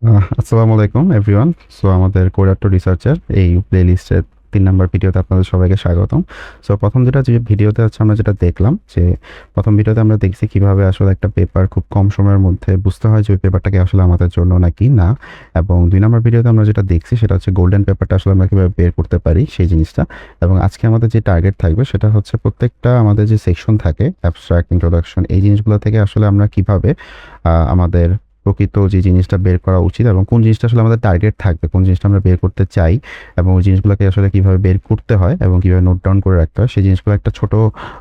আসসালামু আলাইকুম everyone. So আমাদের কোডাটো রিসার্চের এই প্লেলিস্টের ৩ নাম্বার ভিডিওতে আপনাদের সবাইকে স্বাগতম। সো প্রথম যে ভিডিওতে হচ্ছে আমরা যেটা দেখলাম যে প্রথম ভিডিওতে আমরা দেখছি কিভাবে আসলে একটা পেপার খুব কম সময়ের মধ্যে বুঝতে হয় যে ওই পেপারটাকে আসলে আমাদের জন্য নাকি না। এবং ২ নাম্বার ভিডিওতে আমরা যেটা দেখছি সেটা হচ্ছে গোল্ডেন পেপারটা আসলে আমরা কিভাবে বের করতে পারি সেই জিনিসটা। এবং আজকে আমাদের যে টার্গেট থাকবে সেটা হচ্ছে প্রত্যেকটা আমাদের যে সেকশন থাকে অ্যাবস্ট্রাক্ট, ইন্ট্রোডাকশন, এই জিনিসগুলো থেকে আসলে আমরা কিভাবে আমাদের প্রকৃত যে জিনিসটা বের করা উচিত এবং কোন জিনিসটা আসলে আমাদের টার্গেট থাকবে, কোন জিনিসটা আমরা বের করতে চাই এবং ওই জিনিসগুলোকে আসলে কিভাবে বের করতে হয় এবং কিভাবে নোট ডাউন করে রাখতে হয় সেই জিনিসগুলো একটা ছোট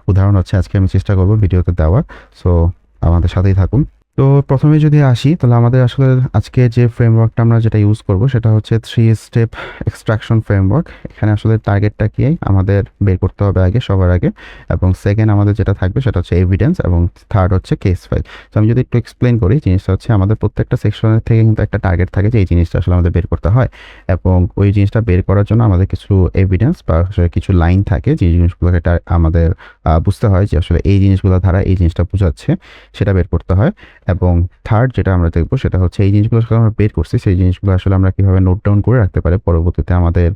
উদাহরণ হচ্ছে আজকে আমি চেষ্টা করব ভিডিওতে দেওয়ার। সো আমাদের সাথেই থাকুন। তো প্রথমে যদি আসি তাহলে আমাদের আসলে আজকে যে ফ্রেমওয়ার্কটা আমরা যেটা ইউজ করব সেটা হচ্ছে 3 স্টেপ এক্সট্রাকশন ফ্রেমওয়ার্ক। এখানে আসলে টার্গেটটা কি আমাদের বের করতে হবে আগে, সবার আগে। এবং সেকেন্ড আমাদের যেটা থাকবে সেটা হচ্ছে এভিডেন্স এবং থার্ড হচ্ছে কেস ফাইল। তো আমি যদি একটু এক্সপ্লেন করি, জিনিসটা হচ্ছে আমাদের প্রত্যেকটা সেকশনের থেকে কিন্তু একটা টার্গেট থাকে যে এই জিনিসটা আসলে আমাদের বের করতে হয় এবং ওই জিনিসটা বের করার জন্য আমাদের কিছু এভিডেন্স বা আসলে কিছু লাইন থাকে যে জিনিসগুলোকে আমাদের বুঝতে হয় যে আসলে এই জিনিসগুলো দ্বারা এই জিনিসটা বোঝাচ্ছে, সেটা বের করতে হয়। এবং থার্ড যেটা আমরা দেখবো সেটা হচ্ছে এই জিনিসগুলো আসলে আমরা বের করছি সেই জিনিসগুলো আসলে আমরা কিভাবে নোট ডাউন করে রাখতে পারি পরবর্তীতে আমাদের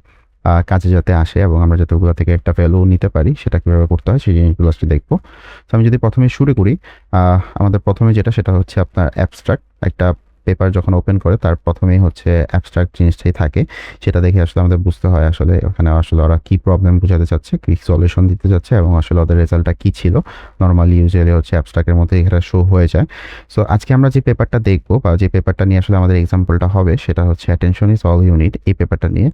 কাজে যাতে আসে এবং আমরা যাতে ওগুলো থেকে একটা ভ্যালু নিতে পারি সেটা কিভাবে করতে হয় সেই জিনিসগুলো আসলে দেখবো। তো আমি যদি প্রথমে শুরু করি, আমাদের প্রথমে যেটা সেটা হচ্ছে আপনার অ্যাবস্ট্রাক্ট। একটা পেপার যখন ওপেন করে তার প্রথমেই হচ্ছে অ্যাবস্ট্রাক্ট জিনিসটাই থাকে, সেটা দেখে আসলে আমাদের বুঝতে হয় আসলে ওখানে আসলে ওরা কী প্রবলেম বোঝাতে চাচ্ছে, কী সলিউশন দিতে চাচ্ছে এবং আসলে ওদের রেজাল্টটা কী ছিল। নর্মালি ইউজুয়ালি হচ্ছে অ্যাবস্ট্রাক্টের মধ্যে এখানে শো হয়ে যায়। সো আজকে আমরা যে পেপারটা দেখবো বা যে পেপারটা নিয়ে আসলে আমাদের এক্সাম্পলটা হবে সেটা হচ্ছে অ্যাটেনশন ইজ অল ইউনিট। এই পেপারটা নিয়ে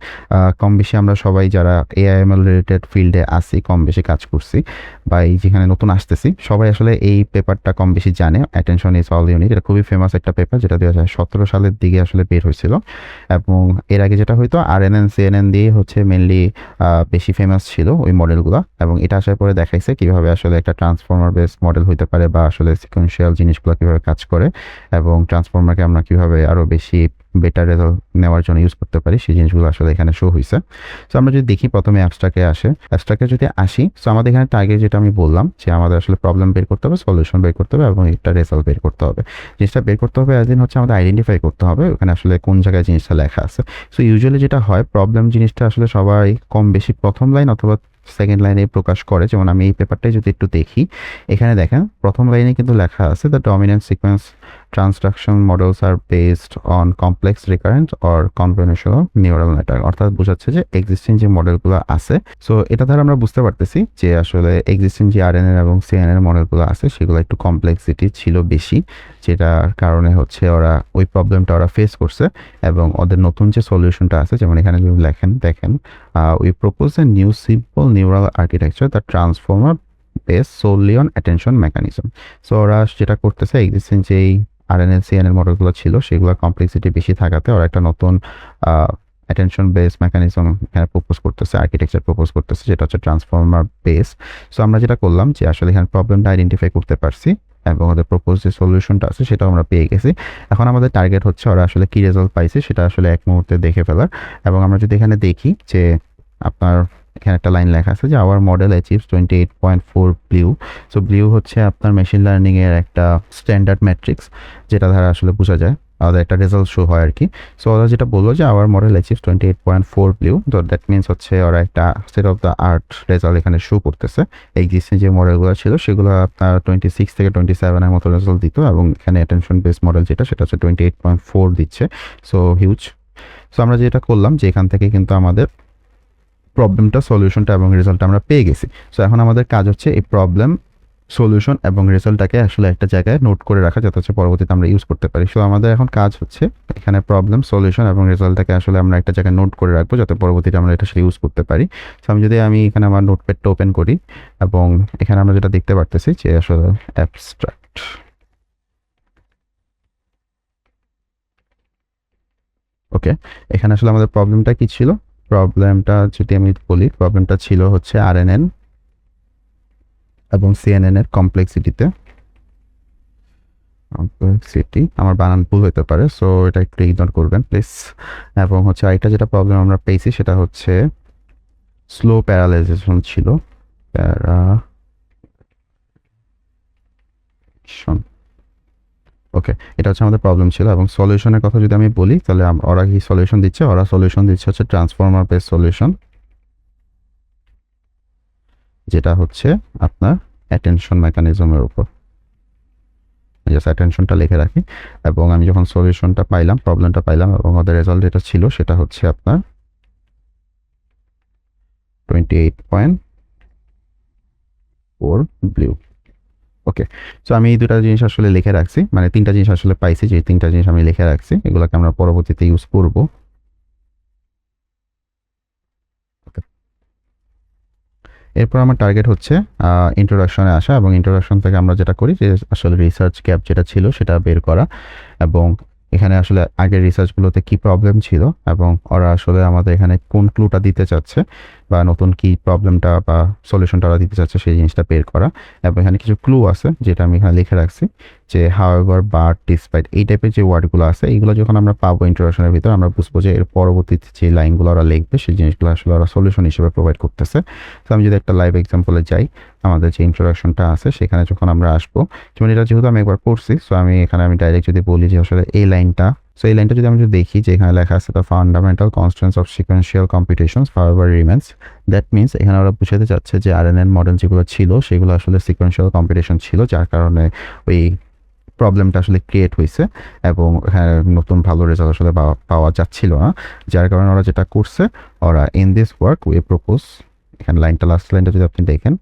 কম বেশি আমরা সবাই যারা এআইএমএল রিলেটেড ফিল্ডে আসি, কম বেশি কাজ করছি বা এই যেখানে নতুন আসতেছি, সবাই আসলে এই পেপারটা কম বেশি জানে। অ্যাটেনশন ইজ অল ইউনিট এটা খুবই ফেমাস একটা পেপার যেটা 2017 সালের দিকে আসলে বের হয়েছিল। এবং এর আগে যেটা হয়তো আরএনএন সিএনএন দিয়ে হচ্ছে মেনলি বেশি ফেমাস ছিল ওই মডেলগুলো। এবং এটা আসার পরে দেখাইছে কিভাবে আসলে একটা ট্রান্সফর্মার বেস মডেল হইতে পারে বা আসলে সিকোয়েন্সিয়াল জিনিসগুলো কিভাবে কাজ করে এবং ট্রান্সফর্মারকে আমরা কিভাবে আরো বেশি বেটার রেজাল্ট নেওয়ার জন্য ইউজ করতে পারি সেই জিনিসগুলো আসলে এখানে শো হয়েছে। সো আমরা যদি দেখি প্রথমে অ্যাবস্ট্রাক্টে যদি আসি, সো আমাদের এখানে টার্গেট যেটা আমি বললাম যে আমাদের আসলে প্রবলেম বের করতে হবে, সলিউশন বের করতে হবে এবং একটা রেজাল্ট বের করতে হবে। জিনিসটা বের করতে হবে এদিন হচ্ছে আমাদের আইডেন্টিফাই করতে হবে ওখানে আসলে কোন জায়গায় জিনিসটা লেখা আছে। সো ইউজুয়ালি যেটা হয়, প্রবলেম জিনিসটা আসলে সবাই কম বেশি প্রথম লাইন অথবা সেকেন্ড লাইনে প্রকাশ করে। যেমন আমি এই পেপারটাই যদি একটু দেখি, এখানে দেখেন প্রথম লাইনে কিন্তু লেখা আছে the dominant sequence transduction models are based on complex recurrent or convolutional neural network. অর্থাৎ বোঝাচ্ছে যে এক্সিস্টিং যে মডেলগুলো আছে, সো এটা দ্বারা আমরা বুঝতে পারতেছি যে আসলে এক্সিস্টিং যে আরএনএন এবং সিএনএন মডেলগুলো আছে সেগুলো একটু কমপ্লেক্সিটি ছিল বেশি, যেটার কারণে হচ্ছে ওরা ওই প্রবলেমটা ওরা ফেস করছে। এবং ওদের নতুন যে সলিউশনটা আছে, যেমন এখানে যদি দেখেন we propose a new simple neural architecture the transformer base solely on attention mechanism. So ওরা যেটা করতেছে এক্সিস্টিং যেই আরএনএন সিএনএন মডেলগুলো ছিল সেগুলো কমপ্লেক্সিটি বেশি থাকাতে ওরা একটা নতুন অ্যাটেনশন বেস মেকানিজম এখানে প্রপোজ করতেছে, আর্কিটেকচার প্রপোজ করতেছে যেটা হচ্ছে ট্রান্সফর্মার বেস। সো আমরা যেটা করলাম যে আসলে এখানে প্রবলেমটা আইডেন্টিফাই করতে পারছি এবং ওদের প্রপোজ যে সলিউশনটা আছে সেটাও আমরা পেয়ে গেছি। এখন আমাদের টার্গেট হচ্ছে ওরা আসলে কি রেজাল্ট পাইছে সেটা আসলে এক মুহূর্তে দেখে ফেলার। এবং আমরা যদি এখানে দেখি যে আপনার এখানে একটা লাইন লেখা আছে যে hour model অ্যাচিভস 28.4 blew. So blew হচ্ছে আপনার মেশিন লার্নিং এর একটা স্ট্যান্ডার্ড ম্যাট্রিক্স যেটা দ্বারা আসলে বোঝা যায় আমাদের একটা রেজাল্ট শো হয় আর কি। সো ওরা যেটা বললো যে আওয়ার মডেল অ্যাচিভস 28.4 ব্লিউ, তো দ্যাট মিনস হচ্ছে ওরা একটা state of the art result এখানে শো করতেছে। এক্সিস্টিং যে মডেলগুলো ছিল সেগুলো আপনার 26 থেকে 27 মতো রেজাল্ট দিত এবং এখানে অ্যাটেনশন বেস মডেল যেটা সেটা হচ্ছে 28.4 দিচ্ছে। So huge. সো আমরা যেটা করলাম যে এখান থেকে কিন্তু আমাদের প্রবলেমটা, সলিউশনটা এবং রেজাল্টটা আমরা পেয়ে গেছি। সো এখন আমাদের কাজ হচ্ছে এই প্রবলেম, সলিউশন এবং রেজাল্টটাকে আসলে একটা জায়গায় নোট করে রাখা যাতে হচ্ছে পরবর্তীতে আমরা ইউজ করতে পারি। সো আমাদের এখন কাজ হচ্ছে এখানে প্রবলেম, সলিউশন এবং রেজাল্টটাকে আসলে আমরা একটা জায়গায় নোট করে রাখবো যাতে পরবর্তীতে আমরা এটা আসলে ইউজ করতে পারি। সো আমি এখানে আমার নোটপ্যাডটা ওপেন করি এবং এখানে আমরা যেটা দেখতে পারতেছি যে আসলে অ্যাবস্ট্রাক্ট। ওকে, এখানে আসলে আমাদের প্রবলেমটা কি ছিল? প্রবলেমটা যদি আমি বলি, প্রবলেমটা ছিল হচ্ছে আরএনএন এবং সিএনএন এর কমপ্লেক্সিটিতে। কমপ্লেক্সিটি আমার বানান ভুল হতে পারে, সো এটা একটু ইগনোর করবেন প্লিজ। এবং হচ্ছে আরেকটা যেটা প্রবলেম আমরা পেয়েছি সেটা হচ্ছে স্লো প্যারালাইজেশন ছিল। প্যারাশন ওকে, এটা হচ্ছে আমাদের প্রবলেম ছিল। এবং সলিউশনের কথা যদি আমি বলি তাহলে ওরা কি সলিউশন দিচ্ছে? ওরা সলিউশন দিচ্ছে হচ্ছে ট্রান্সফর্মার বেস সলিউশন, যেটা হচ্ছে আপনার অ্যাটেনশন মেকানিজমের উপর। জাস্ট অ্যাটেনশনটা লিখে রাখি। এবং আমি যখন সলিউশনটা পাইলাম, প্রবলেমটা পাইলাম, এবং ওদের রেজাল্ট যেটা ছিল সেটা হচ্ছে আপনার 28.4 ব্লু। ওকে, সো আমি এই দুটা জিনিস আসলে লিখে রাখছি, মানে তিনটা জিনিস আসলে পাইছি, যে তিনটা জিনিস আমি লিখে রাখছি, এগুলোকে আমরা পরবর্তীতে ইউজ করব। এরপর আমার টার্গেট হচ্ছে ইন্ট্রোডাকশনে আসা, এবং ইন্ট্রোডাকশন থেকে আমরা যেটা করি যে আসলে রিসার্চ গ্যাপ যেটা ছিল সেটা বের করা, এবং এখানে আসলে আগের রিসার্চগুলোতে কি প্রবলেম ছিল এবং ওরা আসলে আমাদের এখানে কোন ক্লুটা দিতে চাচ্ছে বা নতুন কি প্রবলেমটা বা সলিউশনটা ওরা দিতে চাচ্ছে সেই জিনিসটা বের করা। এবং এখানে কিছু ক্লু আছে যেটা আমি এখানে লিখে রাখছি, যে হাউএভার, বাট, ডিসপাইট, এই টাইপের যে ওয়ার্ডগুলো আছে এইগুলো যখন আমরা পাবো ইন্ট্রোডাকশনের ভিতর, আমরা বুঝবো যে এর পরবর্তীতে যে লাইনগুলো ওরা লিখবে সেই জিনিসগুলো আসলে ওরা সলিউশন হিসেবে প্রোভাইড করতেছে। তো আমি যদি একটা লাইভ এক্সাম্পলে যাই, আমাদের যে ইন্ট্রোডাকশনটা আছে সেখানে যখন আমরা আসবো, যেমন এটা যেহেতু আমি একবার করছি, সো আমি এখানে ডাইরেক্ট যদি বলি যে আসলে এই লাইনটা, সো এই লাইনটা যদি আমি যদি দেখি যে এখানে লেখা আছে the fundamental constants of sequential competitions however remains, that means এখানে ওরা বুঝাতে চাচ্ছে যে আরএনএন মডেল যেগুলো ছিল সেগুলো আসলে সিকোয়েন্সিয়াল কম্পিটিশন ছিল, যার কারণে ওই প্রবলেমটা আসলে ক্রিয়েট হয়েছে এবং হ্যাঁ নতুন ভালো রেজাল্ট আসলে পাওয়া যাচ্ছিল না। যার কারণে ওরা যেটা করছে, ওরা in this work we propose, এখানে লাইনটা লাস্ট লাইনটা যদি আপনি দেখেন,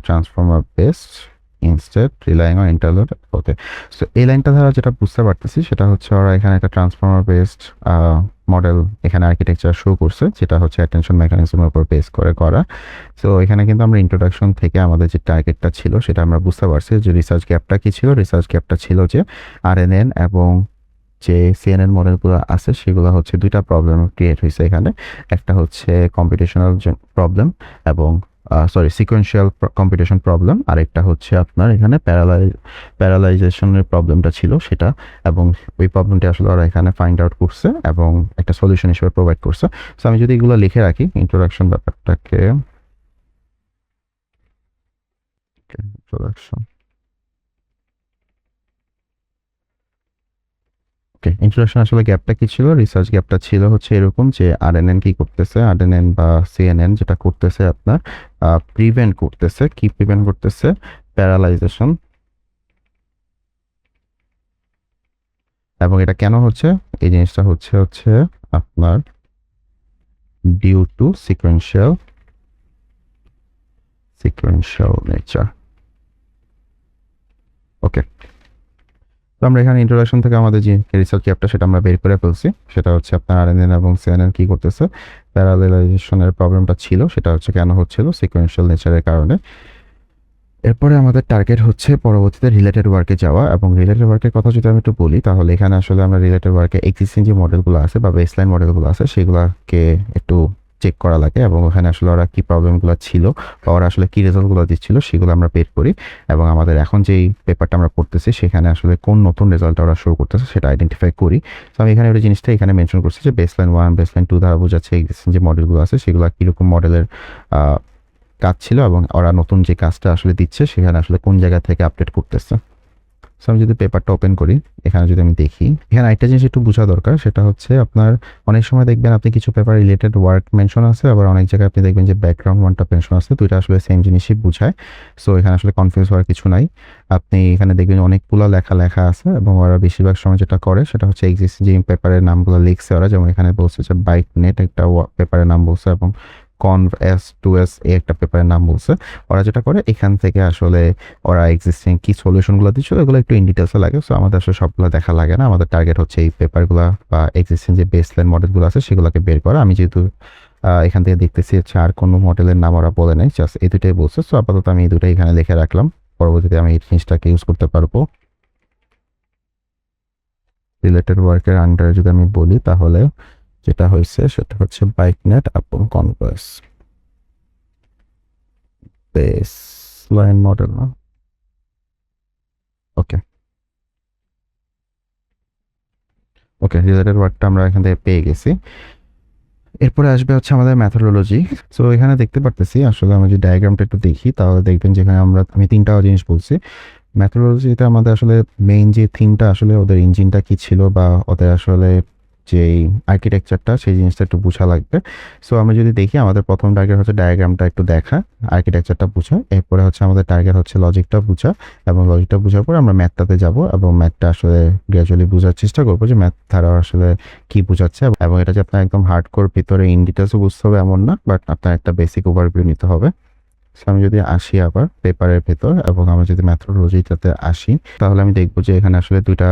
transformer based instead relying on internal. Okay, so এই লাইনটা দ্বারা যেটা বুঝতে পারতেছি সেটা হচ্ছে ওরা এখানে একটা ট্রান্সফর্মার বেসড মডেল এখানে আর্কিটেকচার শো করছে, যেটা হচ্ছে অ্যাটেনশন মেকানিজমের উপর বেস করে করা। সো এখানে কিন্তু আমরা ইন্ট্রোডাকশন থেকে আমাদের যে টার্গেটটা ছিল সেটা আমরা বুঝতে পারছি, যে রিসার্চ গ্যাপটা কি ছিল। রিসার্চ গ্যাপটা ছিল যে আরএনএন এবং যে সিএনএন মডেলগুলো আছে সেগুলো হচ্ছে দুইটা প্রবলেম ক্রিয়েট হয়েছে এখানে। একটা হচ্ছে কম্পিটিশনাল প্রবলেম এবং সিকোয়েন্সিয়াল কম্পিটিশন প্রবলেম, আরেকটা হচ্ছে আপনার এখানে প্যারালাইজেশনের প্রবলেমটা ছিল সেটা। এবং ওই প্রবলেমটা আসলে ওরা এখানে ফাইন্ড আউট করছে এবং একটা সলিউশন হিসেবে প্রোভাইড করছে। সো আমি যদি এগুলো লিখে রাখি ইন্ট্রোডাকশন ব্যাপারটাকে, ইন্ট্রোডাকশন, ওকে, ইন্ট্রোডাকশন আসলে গ্যাপটা কি ছিল? রিসার্চ গ্যাপটা ছিল হচ্ছে এরকম যে আরএনএন কি করতেছে, আরএনএন বা সিএনএন যেটা করতেছে আপনার প্রিভেন্ট করতেছে, কি প্রিভেন্ট করতেছে? প্যারালাইজেশন। এবং এটা কেন হচ্ছে? এই জিনিসটা হচ্ছে হচ্ছে আপনার ডিউ টু সিকোয়েন্সিয়াল নেচার। ওকে, তো আমরা এখানে ইন্ট্রোডাকশন থেকে আমাদের যে রিসার্চ গ্যাপটা সেটা আমরা বের করে ফেলছি। সেটা হচ্ছে আপনার আরএনএন এবং সিএনএন কি করতেছে, প্যারালাইজেশনের প্রবলেমটা ছিল, সেটা হচ্ছে কেন হচ্ছিল? সিকোয়েন্সিয়াল নেচারের কারণে। এরপরে আমাদের টার্গেট হচ্ছে পরবর্তীতে রিলেটেড ওয়ার্কে যাওয়া। এবং রিলেটেড ওয়ার্কের কথা যদি আমি একটু বলি তাহলে এখানে আসলে আমরা রিলেটেড ওয়ার্কে এক্সিস্টিং যে মডেলগুলো আছে বা বেসলাইন মডেলগুলো আছে সেগুলোকে একটু চেক করা লাগে, এবং ওখানে আসলে ওরা কী প্রবলেমগুলো ছিল বা ওরা আসলে কী রেজাল্টগুলো দিচ্ছিল সেগুলো আমরা বের করি। এবং আমাদের এখন যেই পেপারটা আমরা পড়তেছি সেখানে আসলে কোন নতুন রেজাল্টটা ওরা শো করতেছে সেটা আইডেন্টিফাই করি। তো আমি এখানে ওই জিনিসটা এখানে মেনশন করছি যে বেসলাইন 1, বেসলাইন 2 দ্বারা বোঝাচ্ছে এক্সিস্টিং যে মডেলগুলো আছে সেগুলো কীরকম মডেলের কাজ ছিল এবং ওরা নতুন যে কাজটা আসলে দিচ্ছে সেখানে আসলে কোন জায়গা থেকে আপডেট করতেছে। সো আমি যদি পেপারটা ওপেন করি, এখানে যদি আমি দেখি, এখানে একটা জিনিস একটু বোঝা দরকার, সেটা হচ্ছে আপনার অনেক সময় দেখবেন আপনি কিছু পেপার রিলেটেড ওয়ার্ক মেনশন আছে, আবার অনেক জায়গায় আপনি দেখবেন যে ব্যাকগ্রাউন্ড ওয়ানটা মেনশন আছে, দুইটা আসলে সেম জিনিসই বোঝায়। সো এখানে আসলে কনফিউজ হওয়ার কিছু নাই। আপনি এখানে দেখবেন অনেকগুলো লেখা আছে এবং ওরা বেশিরভাগ সময় যেটা করে সেটা হচ্ছে এক্সিস্টিং যে পেপারের নামগুলো লিখছে ওরা, যেমন এখানে বলছে যে বাইক নেট একটা পেপারের নাম বলছে এবং কনভ S2S একটা পেপারের নাম বলছে। ওরা যেটা করে এখান থেকে আসলে ওরা এক্সিস্টিং কি সলিউশনগুলো দিচ্ছিল এগুলো একটু ইন ডিটেলসে লাগে। সো আমাদের আসলে সবগুলো দেখা লাগে না, আমাদের টার্গেট হচ্ছে এই পেপারগুলো বা এক্সিস্টিং যে বেসলাইন মডেলগুলো আছে সেগুলোকে বের করা। আমি যেহেতু এখান থেকে দেখতেছি হচ্ছে আর কোনো মডেলের নাম ওরা বলে নাই, জাস্ট এই দুটাই বলছে। সো আপাতত আমি এই দুটাই এখানে লিখে রাখলাম, পরবর্তীতে আমি এই জিনিসটাকে ইউজ করতে পারবো। রিলেটেড ওয়ার্কের আন্ডারে যদি আমি বলি তাহলে যেটা হয়েছে সেটা হচ্ছে বাইকনেট এবং কনভার্স বেসলাইন মডেল না। ওকে, ওকে, রিলেটেড ওয়ার্কটা আমরা এখান থেকে পেয়ে গেছি। এরপরে আসবে হচ্ছে আমাদের ম্যাথোডোলজি। সো এখানে দেখতে পারতেছি আসলে আমরা যদি ডায়াগ্রামটা একটু দেখি তাহলে দেখবেন যেখানে আমি তিনটা জিনিস বলছি। মেথোডোলজিতে আমাদের আসলে মেইন যে থিমটা আসলে ওদের ইঞ্জিনটা কি ছিল বা ওদের আসলে যেই আর্কিটেকচারটা সেই জিনিসটা একটু বোঝা লাগবে। সো আমরা যদি দেখি আমাদের প্রথম টার্গেট হচ্ছে ডায়াগ্রামটা একটু দেখা, আর্কিটেকচারটা বোঝা, এরপরে হচ্ছে আমাদের টার্গেট হচ্ছে লজিকটা বোঝা, এবং লজিকটা বোঝার পর আমরা ম্যাথটাতে যাব এবং ম্যাথটা আসলে গ্র্যাজুয়ালি বোঝার চেষ্টা করবো যে ম্যাথ দ্বারা আসলে কি বোঝাচ্ছে, এবং এটা যে আপনার একদম হার্ডকোর ভিতরে ইন ডিটেলসও বুঝতে হবে এমন না, বাট আপনার একটা বেসিক ওভারভিউ নিতে হবে। সো আমি যদি আসি আবার পেপারের ভেতর এবং আমরা যদি মেথোডোলজিটাতে আসি, তাহলে আমি দেখবো যে এখানে আসলে দুইটা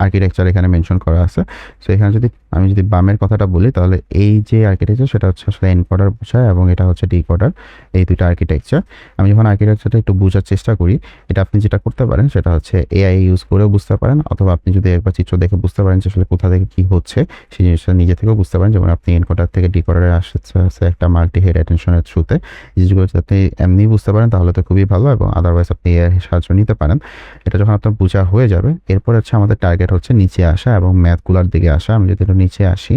আর্কিটেকচার এখানে মেনশন করা আছে। সো এখানে যদি আমি যদি বামের কথাটা বলি, তাহলে এই যে আর্কিটেকচার সেটা হচ্ছে আসলে এনকোডার বোঝায় এবং এটা হচ্ছে ডিকোডার, এই দুইটা আর্কিটেকচার। আমি যখন আর্কিটেকচারটা একটু বোঝার চেষ্টা করি, এটা আপনি যেটা করতে পারেন সেটা হচ্ছে এআই ইউজ করেও বুঝতে পারেন, অথবা আপনি যদি একবার চিত্র দেখে বুঝতে পারেন যে আসলে কোথা থেকে কি হচ্ছে সেই জিনিসটা নিজে থেকেও বুঝতে পারেন। যেমন আপনি এনকোডার থেকে ডিকোডারে আসছে একটা মাল্টি হেড অ্যাটেনশনের থ্রুতে, জিনিসগুলো যদি আপনি এমনি বুঝতে পারেন তাহলে তো খুবই ভালো, এবং আদারওয়াইজ আপনি এর সাহায্য নিতে পারেন। এটা যখন আপনার বোঝা হয়ে যাবে, এরপর হচ্ছে আমাদের টার্গেট হচ্ছে নিচে আসা এবং ম্যাথগুলোর দিকে আসা। আমি যদি একটু নিচে আসি,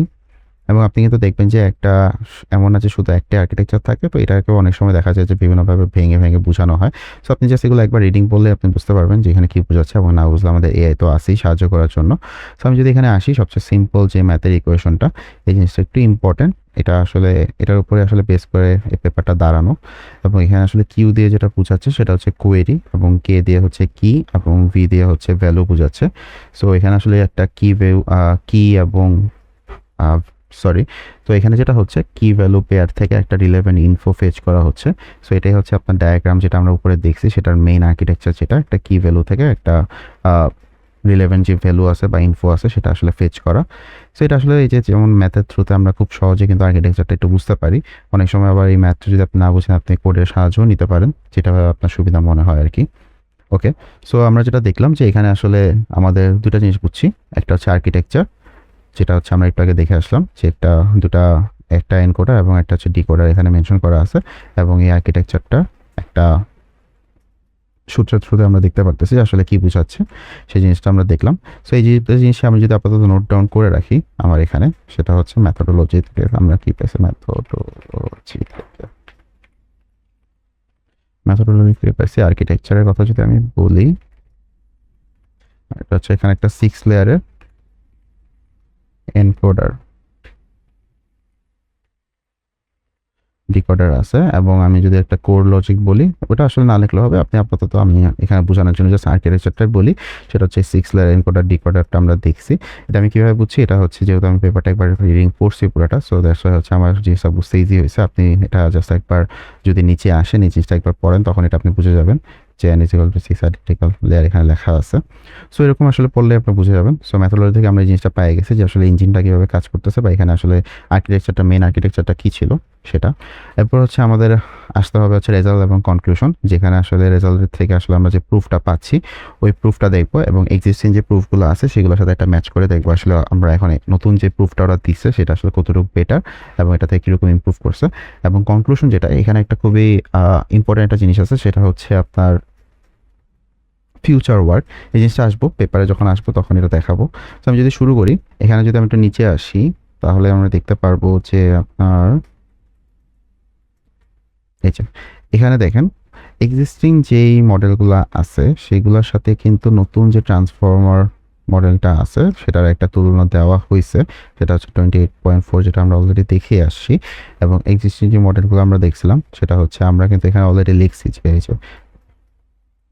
এবং আপনি কিন্তু দেখবেন যে একটা এমন না যে শুধু একটা আর্কিটেকচার থাকে, তো এটাকে অনেক সময় দেখা যায় যে বিভিন্নভাবে ভেঙে ভেঙে বোঝানো হয়। সো আপনি জাস্ট এগুলো একবার রিডিং বললে আপনি বুঝতে পারবেন যে এখানে কী বোঝাচ্ছে, এবং না বুঝলে আমাদের এআই তো আসেই সাহায্য করার জন্য। সো আমি যদি এখানে আসি, সবচেয়ে সিম্পল যে ম্যাথের ইকুয়েশনটা, এই জিনিসটা একটু ইম্পর্টেন্ট। এটা আসলে এটার উপরে আসলে বেস করে এই পেপারটা দাঁড়ানো, এবং এখানে আসলে কিউ দিয়ে যেটা বোঝাচ্ছে সেটা হচ্ছে কোয়েরি, এবং কে দিয়ে হচ্ছে কি, এবং ভি দিয়ে হচ্ছে ভ্যালু বোঝাচ্ছে। সো এখানে আসলে একটা কি এবং সরি, তো এখানে যেটা হচ্ছে কি ভ্যালু পেয়ার থেকে একটা রিলেভেন্ট ইনফো ফেচ করা হচ্ছে। সো এটাই হচ্ছে আপনার ডায়াগ্রাম যেটা আমরা উপরে দেখছি, সেটার মেইন আর্কিটেকচার, যেটা একটা কি ভ্যালু থেকে একটা রিলেভেন্ট যে ভ্যালু আছে বা ইনফো আছে সেটা আসলে ফেচ করা। সো এটা আসলে এই যে যেমন ম্যাথের থ্রুতে আমরা খুব সহজে কিন্তু আর্কিটেকচারটা একটু বুঝতে পারি। অনেক সময় আবার এই ম্যাথটা যদি আপনি না বুঝেন, আপনি কোডের সাহায্যও নিতে পারেন, যেটা আপনার সুবিধা মনে হয় আর কি। ওকে, সো আমরা যেটা দেখলাম যে এখানে আসলে আমাদের দুটা জিনিস বুঝছি, একটা হচ্ছে আর্কিটেকচার, যেটা হচ্ছে আমরা একটু আগে দেখে আসলাম যে একটা এনকোডার এবং একটা হচ্ছে ডিকোডার এখানে মেনশন করা আছে, এবং এই আর্কিটেকচারটা একটা সূত্রের থ্রুতে আমরা দেখতে পারতেছি আসলে কি বোঝাচ্ছে, সেই জিনিসটা আমরা দেখলাম। সো এই জিনিসটা আমি যদি আপাতত নোট ডাউন করে রাখি আমার এখানে, সেটা হচ্ছে মেথোডোলজি থেকে আমরা কি পেয়েছি, মেথোডোলজি থেকে পেয়েছি আর্কিটেকচারের কথা যদি আমি বলি, এটা হচ্ছে এখানে একটা 6 লেয়ারের এনকোডার ডিকোডার আছে, এবং আমি যদি একটা কোর লজিক বলি, ওটা আসলে না লিখলে হবে, আপনি আপাতত আমি এখানে বোঝানোর জন্য জাস্ট আর্কিটেকচারটাই বলি। সেটা হচ্ছে 6 লেয়ার এনকোডার ডিকোডারটা আমরা দেখছি। এটা আমি কীভাবে বুঝছি, এটা হচ্ছে যেহেতু আমি পেপারটা একবার রিডিং পড়ছি পুরোটা, সো দ্যাটস ওয়াই হচ্ছে আমার জিনিসটা বুঝতে ইজি হয়েছে। আপনি এটা জাস্ট একবার যদি নিচে আসেন, এই জিনিসটা একবার পড়েন, তখন এটা আপনি বুঝে যাবেন যে n = 6 আর্টিকেল লেয়ার এখানে লেখা আছে। সো এরকম আসলে পড়লে আপনি বুঝে যাবেন। সো মেথোডোলজি থেকে আমরা এই জিনিসটা পেয়ে গেছি যে আসলে ইঞ্জিনটা কীভাবে কাজ করতেছে, বা এখানে আসলে আর্কিটেকচারটা মেইন আর্কিটেকচারটা কী ছিল সেটা। এরপর হচ্ছে আমাদের আসতে হবে হচ্ছে রেজাল্ট এবং কনক্লুশন, যেখানে আসলে রেজাল্টের থেকে আসলে আমরা যে প্রুফটা পাচ্ছি ওই প্রুফটা দেখবো, এবং এক্সিস্টিং যে প্রুফগুলো আছে সেগুলোর সাথে একটা ম্যাচ করে দেখবো আসলে আমরা এখন নতুন যে প্রুফটা ওরা দিচ্ছে সেটা আসলে কতটুকু বেটার, এবং এটা থেকে কীরকম ইমপ্রুভ করছে। এবং কনক্লুশন যেটা, এখানে একটা খুবই ইম্পর্টেন্ট একটা জিনিস আছে, সেটা হচ্ছে আপনার ফিউচার ওয়ার্ক। এই জিনিসটা আসবো পেপারে, যখন আসবো তখন এটা দেখাবো। তো আমি যদি শুরু করি, এখানে যদি আমি একটু নিচে আসি, তাহলে আমরা দেখতে পারবো যে আপনার এই যে এখানে দেখেন এক্সিস্টিং যেই মডেলগুলো আছে সেগুলোর সাথে কিন্তু নতুন যে ট্রান্সফর্মার মডেলটা আছে সেটার একটা তুলনা দেওয়া হয়েছে, সেটা হচ্ছে 28.4, যেটা আমরা অলরেডি দেখে আসছি। এবং এক্সিস্টিং যে মডেলগুলো আমরা দেখছিলাম সেটা হচ্ছে আমরা কিন্তু এখানে অলরেডি লিখছি যে এই যে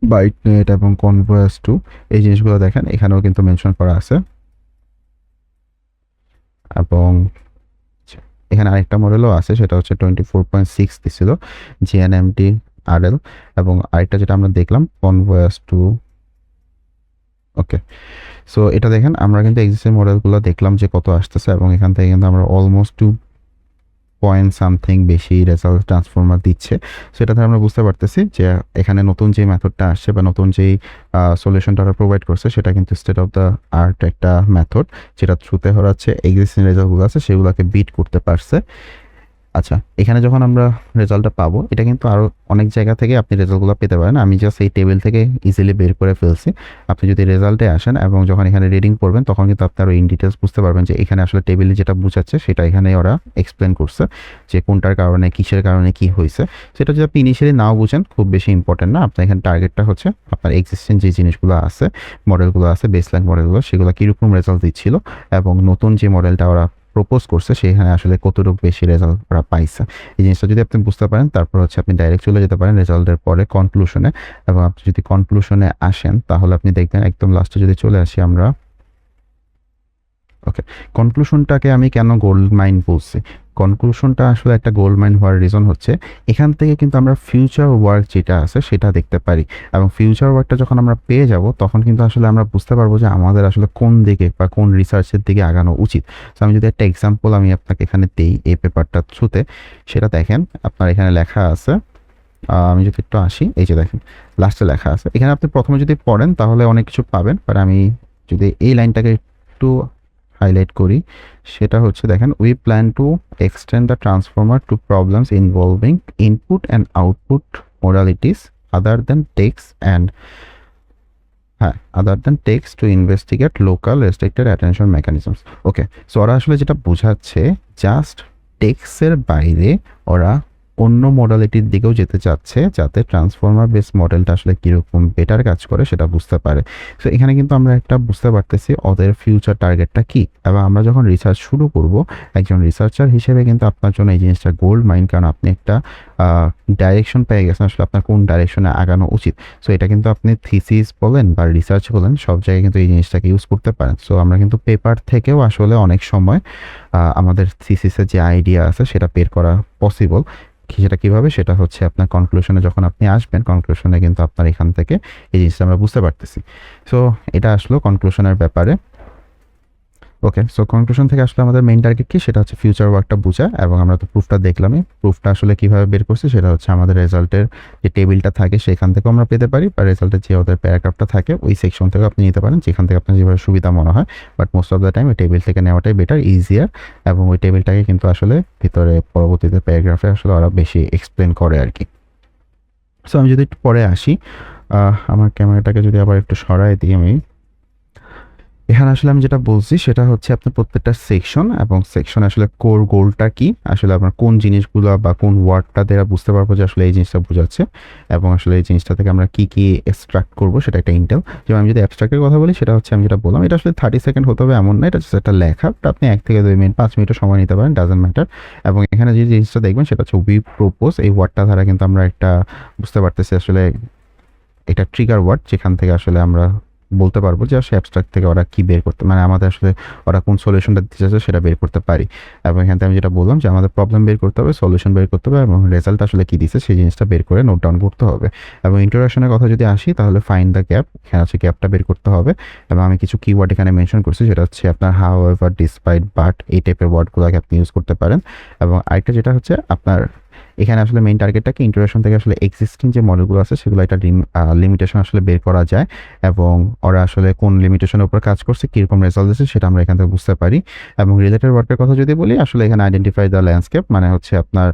বাইটনেট এবং কনভয়েস 2, এই জিনিসগুলো দেখেন এখানেও কিন্তু মেনশন করা আছে। এবং এখানে আরেকটা মডেলও আছে, সেটা হচ্ছে 24.6 দিছিল জিএনএমটি আরএল, এবং আরেকটা যেটা আমরা দেখলাম কনভয়েস 2। ওকে, সো এটা দেখেন আমরা কিন্তু এক্সিস্টিং মডেলগুলো দেখলাম যে কত আসতেছে, এবং এখান থেকে কিন্তু আমরা অলমোস্ট 2 পয়েন্ট সামথিং বেশি রেজাল্ট ট্রান্সফর্মার দিচ্ছে। সো এটাতে আমরা বুঝতে পারতেছি যে এখানে নতুন যে মেথডটা আসছে বা নতুন যেই সলিউশনটা ওরা প্রোভাইড করছে সেটা কিন্তু স্টেট অফ দ্য আর্ট একটা মেথড, যেটা থ্রুতে ওরা হচ্ছে এক্সিস্টিং রেজাল্টগুলো আছে সেগুলোকে বিট করতে পারছে। আচ্ছা, এখানে যখন আমরা রেজাল্টটা পাবো, এটা কিন্তু আরও অনেক জায়গা থেকে আপনি রেজাল্টগুলো পেতে পারেন। আমি জাস্ট এই টেবিল থেকে ইজিলি বের করে ফেলছি। আপনি যদি রেজাল্টে আসেন এবং যখন এখানে রিডিং পড়বেন, তখন কিন্তু আপনি আরও ইন ডিটেলস বুঝতে পারবেন যে এখানে আসলে টেবিলে যেটা বোঝাচ্ছে সেটা এখানে ওরা এক্সপ্লেন করছে যে কোনটার কারণে, কিসের কারণে কি হয়েছে। সেটা যদি আপনি ইনিশিয়ালি নাও বুঝেন, খুব বেশি ইম্পর্টেন্ট না। আপনার এখানে টার্গেটটা হচ্ছে আপনার এক্সিস্টিং যে জিনিসগুলো আছে, মডেলগুলো আছে, বেসলাইন মডেলগুলো, সেগুলো কীরকম রেজাল্ট দিচ্ছিল এবং নতুন যে মডেলটা ওরা প্রপোজ করছে সেখানে আসলে কতটুকু বেশি রেজাল্ট ওরা পাইছে। এই জিনিসটা যদি আপনি বুঝতে পারেন, তারপর হচ্ছে আপনি ডাইরেক্ট চলে যেতে পারেন রেজাল্টের পরে কনক্লুশনে। এবং আপনি যদি কনক্লুশনে আসেন, তাহলে আপনি দেখবেন একদম লাস্টে যদি চলে আসি আমরা, ওকে, কনক্লুশনটাকে আমি কেন গোল্ড মাইন বলছি, কনক্লুশনটা আসলে একটা গোল্ড মাইন হওয়ার রিজন হচ্ছে এখান থেকে কিন্তু আমরা ফিউচার ওয়ার্ক যেটা আছে সেটা দেখতে পারি। এবং ফিউচার ওয়ার্কটা যখন আমরা পেয়ে যাব, তখন কিন্তু আসলে আমরা বুঝতে পারবো যে আমাদের আসলে কোন দিকে বা কোন রিসার্চের দিকে আগানো উচিত। তো আমি যদি একটা এক্সাম্পল আমি আপনাকে এখানে দেই এই পেপারটার থ্রুতে, সেটা দেখেন আপনার এখানে লেখা আছে। আমি যদি একটু আসি, এই যে দেখেন লাস্টে লেখা আছে। এখানে আপনি প্রথমে যদি পড়েন তাহলে অনেক কিছু পাবেন, বাট আমি যদি এই লাইনটাকে একটু হাইলাইট করি, সেটা হচ্ছে দেখেন, we plan to extend the transformer to problems involving input and output modalities other than text and other than text to investigate local restricted attention mechanisms. Okay, so ওরা আসলে যেটা বোঝাচ্ছে, জাস্ট টেক্সটের বাইরে ওরা অন্য মডালিটির দিকেও যেতে চাচ্ছে, যাতে ট্রান্সফর্মার বেস মডেলটা আসলে কীরকম বেটার কাজ করে সেটা বুঝতে পারে। সো এখানে কিন্তু আমরা একটা বুঝতে পারতেছি ওদের ফিউচার টার্গেটটা কী। এবং আমরা যখন রিসার্চ শুরু করব, একজন রিসার্চার হিসেবে কিন্তু আপনার জন্য এই জিনিসটা গোল্ড মাইন, কারণ আপনি একটা ডাইরেকশন পেয়ে গেছেন আসলে আপনার কোন ডাইরেকশনে আগানো উচিত। সো এটা কিন্তু আপনি থিসিস বলেন বা রিসার্চ বলেন, সব জায়গায় কিন্তু এই জিনিসটাকে ইউজ করতে পারেন। সো আমরা কিন্তু পেপার থেকেও আসলে অনেক সময় আমাদের থিসিসের যে আইডিয়া আছে সেটা বের করা পসিবল। সেটা কীভাবে, সেটা হচ্ছে আপনার কনক্লুশনে যখন আপনি আসবেন, কনক্লুশনে কিন্তু আপনার এখান থেকে এই জিনিসটা আমরা বুঝতে পারতেছি। সো এটা আসলো কনক্লুশনের ব্যাপারে। ওকে, সো কনক্লুশন থেকে আসলে আমাদের মেইন টার্গেট কি, সেটা হচ্ছে ফিউচার ওয়ার্কটা বোঝা। এবং আমরা তো প্রুফটা দেখলামই, প্রুফটা আসলে কীভাবে বের করছি সেটা হচ্ছে আমাদের রেজাল্টের যে টেবিলটা থাকে সেখান থেকেও আমরা পেতে পারি, বা রেজাল্টের যে ওদের প্যারাগ্রাফটা থাকে ওই সেকশন থেকেও আপনি নিতে পারেন, যেখান থেকে আপনার যেভাবে সুবিধা মনে হয়। But most of the time ওই টেবিল থেকে নেওয়াটাই বেটার, ইজিয়ার। এবং ওই টেবিলটাকে কিন্তু আসলে ভিতরে পরবর্তীতে প্যারাগ্রাফে আসলে ওরা বেশি এক্সপ্লেন করে আর কি। সো আমি যদি একটু পরে আসি, আমার ক্যামেরাটাকে যদি আবার একটু সরাই দিই, আমি এখানে আসলে আমি যেটা বলছি সেটা হচ্ছে আপনার প্রত্যেকটা সেকশন এবং সেকশন আসলে কোর গোলটা কি, আসলে আপনার কোন জিনিসগুলো বা কোন ওয়ার্ডটা দ্বারা বুঝতে পারবো যে আসলে এই জিনিসটা বোঝাচ্ছে, এবং আসলে এই জিনিসটা থেকে আমরা কি কি এক্সট্রাক্ট করবো সেটা একটা ইন্টেল। যেমন আমি যদি অ্যাবস্ট্রাক্টের কথা বলি, সেটা হচ্ছে আমি যেটা বললাম, এটা আসলে 30 সেকেন্ড হতে হবে এমন না, এটা হচ্ছে একটা লেখা, আপনি 1 থেকে 2 মিনিট 5 মিনিটও সময় নিতে পারেন, ডাজেন্ট ম্যাটার। এবং এখানে যে জিনিসটা দেখবেন সেটা হচ্ছে উই প্রপোজ, এই ওয়ার্ডটা দ্বারা কিন্তু আমরা একটা বুঝতে পারতেছি আসলে এটা ট্রিগার ওয়ার্ড, যেখান থেকে আসলে আমরা বলতে পারবো যে আসলে অ্যাবস্ট্রাক্ট থেকে ওরা কি বের করতে, মানে আমাদের আসলে ওরা কোন সলিউশনটা দিতে চাচ্ছে সেটা বের করতে পারি। এবং এখান থেকে আমি যেটা বললাম যে আমাদের প্রবলেম বের করতে হবে, সলিউশন বের করতে হবে, এবং রেজাল্ট আসলে কি দিচ্ছে সেই জিনিসটা বের করে নোট ডাউন করতে হবে। এবং ইন্ট্রোডাকশনের কথা যদি আসি, তাহলে ফাইন্ড দ্য গ্যাপ, এখানে হচ্ছে গ্যাপটা বের করতে হবে। এবং আমি কিছু কিওয়ার্ড এখানে মেনশন করছি, সেটা হচ্ছে আপনার হাউ এভার, ডিসপাইট, বাট, এই টাইপের ওয়ার্ডগুলোকে আপনি ইউজ করতে পারেন। এবং আরেকটা যেটা হচ্ছে আপনার এখানে আসলে মেইন টার্গেটটাকে ইন্ট্রোডাকশন থেকে আসলে এক্সিস্টিং যে মডেলগুলো আছে সেগুলো একটা লিমিটেশন আসলে বের করা যায়, এবং ওরা আসলে কোন লিমিটেশনের উপর কাজ করছে, কীরকম রেজাল্ট দিচ্ছে সেটা আমরা এখান থেকে বুঝতে পারি। এবং রিলেটেড ওয়ার্কের কথা যদি বলি, আসলে এখানে আইডেন্টিফাই দ্য ল্যান্ডস্কেপ, মানে হচ্ছে আপনার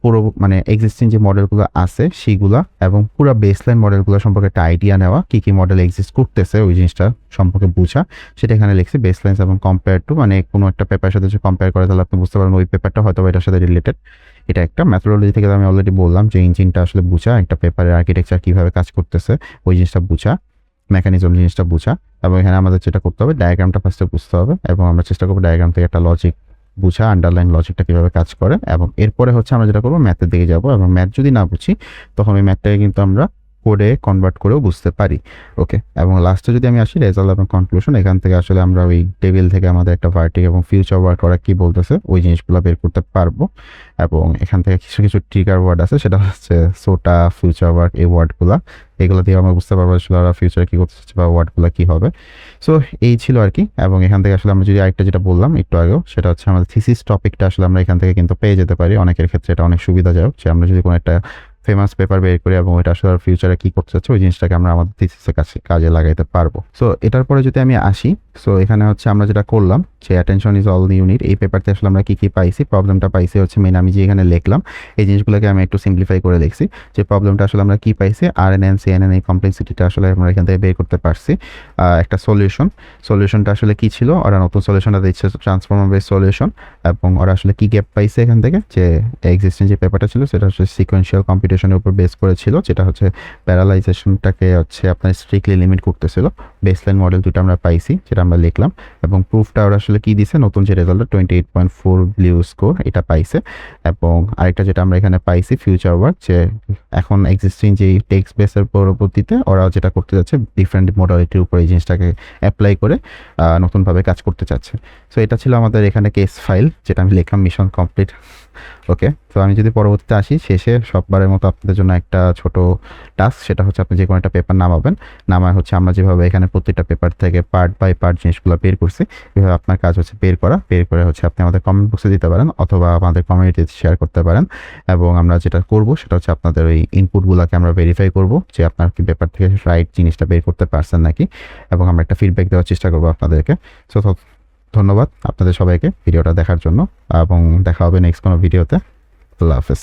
পুরো মানে এক্সিস্টিং যে মডেলগুলো আছে সেগুলা, এবং পুরো বেসলাইন মডেলগুলো সম্পর্কে একটা আইডিয়া নেওয়া, কী কী মডেল এক্সিস্ট করতেছে ওই জিনিসটা সম্পর্কে বোঝা, সেটা এখানে লিখছি। বেসলাইন্স এবং কম্পেয়ার টু, মানে কোনো একটা পেপারের সাথে যে কম্পেয়ার করে তাহলে আপনি বুঝতে পারবেন ওই পেপারটা হয়তো এটার সাথে রিলেটেড। এটা একটা ম্যাথোডোলজি থেকে আমি অলরেডি বললাম যে ইঞ্জিনটা আসলে বুঝা, একটা পেপারের আর্কিটেকচার কীভাবে কাজ করতেছে ওই জিনিসটা বুঝা, মেকানিজম জিনিসটা বুঝা। এবং এখানে আমাদের যেটা করতে হবে, ডায়াগ্রামটা ফার্স্টে বুঝতে হবে, এবং আমরা চেষ্টা করবো ডায়াগ্রাম থেকে একটা লজিক বুঝা, আন্ডারলাইন লজিকটা কীভাবে কাজ করে। এবং এরপরে হচ্ছে আমরা যেটা করবো, ম্যাথের দিকে যাবো, এবং ম্যাথ যদি না বুঝি তখন ওই ম্যাথটাকে কিন্তু আমরা কোডে কনভার্ট করেও বুঝতে পারি। ওকে, এবং লাস্টে যদি আমি আসি রেজাল্ট এবং কনক্লুশন, এখান থেকে আসলে আমরা ওই টেবিল থেকে আমাদের একটা ভার্টিক এবং ফিউচার ওয়ার্ক করা কী বলতেছে ওই জিনিসগুলো বের করতে পারবো। এবং এখান থেকে কিছু কিছু ট্রিগার ওয়ার্ড আছে, সেটা হচ্ছে সোটা, ফিউচার ওয়ার্ক, এই ওয়ার্ডগুলো, এগুলো দিয়ে আমরা বুঝতে পারবো আসলে ওরা ফিউচারে কী করতে চাচ্ছে বা ওয়ার্ডগুলো কী হবে। সো এই ছিল আর কি। এবং এখান থেকে আসলে আমরা যদি আরেকটা যেটা বললাম একটু আগেও, সেটা হচ্ছে আমাদের থিসিস টপিকটা আসলে আমরা এখান থেকে কিন্তু পেয়ে যেতে পারি। অনেকের ক্ষেত্রে এটা অনেক সুবিধাজনক যে আমরা যদি কোনো একটা ফেমাস পেপার বের করি এবং এটা আসলে ফিউচারে কী করতে চাচ্ছে ওই জিনিসটাকে আমরা আমাদের থিসিসের কাছে কাজে লাগাইতে পারবো। সো এটার পরে যদি আমি আসি, সো এখানে হচ্ছে আমরা যেটা করলাম যে অ্যাটেনশন ইজ অল ইউনিট, এই পেপারতে আসলে আমরা কী পাইছি, প্রবলেমটা পাইছি হচ্ছে মেন আমি যে এখানে লিখলাম এই জিনিসগুলোকে আমি একটু সিম্পলিফাই করে লিখছি যে প্রবলেমটা আসলে আমরা কী পাইছি, RNN CNN এই কমপ্লেক্সিটিটা আসলে আমরা এখান থেকে বের করতে পারছি। একটা সলিউশনটা আসলে কী ছিল, ওরা নতুন সলিউশনটা দিচ্ছে ট্রান্সফর্মার বেস সলিউশন, এবং ওরা আসলে কী গ্যাপ পাইছে এখান থেকে, যে এক্সিস্টেন্ট যে পেপারটা ছিল সেটা হচ্ছে সিকোয়েন্সিয়াল কম্পিটিশনের উপর বেস করেছিল, যেটা হচ্ছে প্যারালাইজেশনটাকে হচ্ছে আপনার স্ট্রিক্টলি লিমিট করতেছিল। বেসলাইন মডেল দুটো আমরা পাইছি যেটা আমরা লিখলাম, এবং প্রুফটা ওরা আসলে কী দিছে, নতুন যে রেজাল্টটা 28.4 ব্লিউ স্কোর এটা পাইছে। এবং আরেকটা যেটা আমরা এখানে পাইছি ফিউচার ওয়ার্ক, যে এখন এক্সিস্টিং যে টেক্সট বেসের পরবর্তীতে ওরা যেটা করতে যাচ্ছে ডিফারেন্ট মডালিটির উপর এই জিনিসটাকে অ্যাপ্লাই করে নতুনভাবে কাজ করতে চাচ্ছে। সো এটা ছিল আমাদের এখানে কেস ফাইল যেটা আমি লিখলাম, মিশন কমপ্লিট। ওকে, তো আমি যদি পরবর্তীতে আসি, শেষে সববারের মতো আপনাদের জন্য একটা ছোট টাস্ক, সেটা হচ্ছে আপনি যে কোনো একটা পেপার নামাবেন, নামায় হচ্ছে আমরা যেভাবে এখানে প্রত্যেকটা পেপার থেকে পার্ট বাই পার্ট জিনিসগুলো বের করছি, এভাবে আপনার কাজ হচ্ছে বের করে হচ্ছে আপনি আমাদের কমেন্ট বক্সে দিতে পারেন অথবা আমাদের কমিউনিটিতে শেয়ার করতে পারেন। এবং আমরা যেটা করব সেটা হচ্ছে আপনাদের ওই ইনপুটগুলোকে আমরা ভেরিফাই করব যে আপনার কি পেপার থেকে রাইট জিনিসটা বের করতে পারছেন নাকি, এবং আমরা একটা ফিডব্যাক দেওয়ার চেষ্টা করবো আপনাদেরকে। সো ধন্যবাদ আপনাদের সবাইকে ভিডিওটা দেখার জন্য, এবং দেখা হবে নেক্সট কোনো ভিডিওতে। আল্লাহ হাফেজ।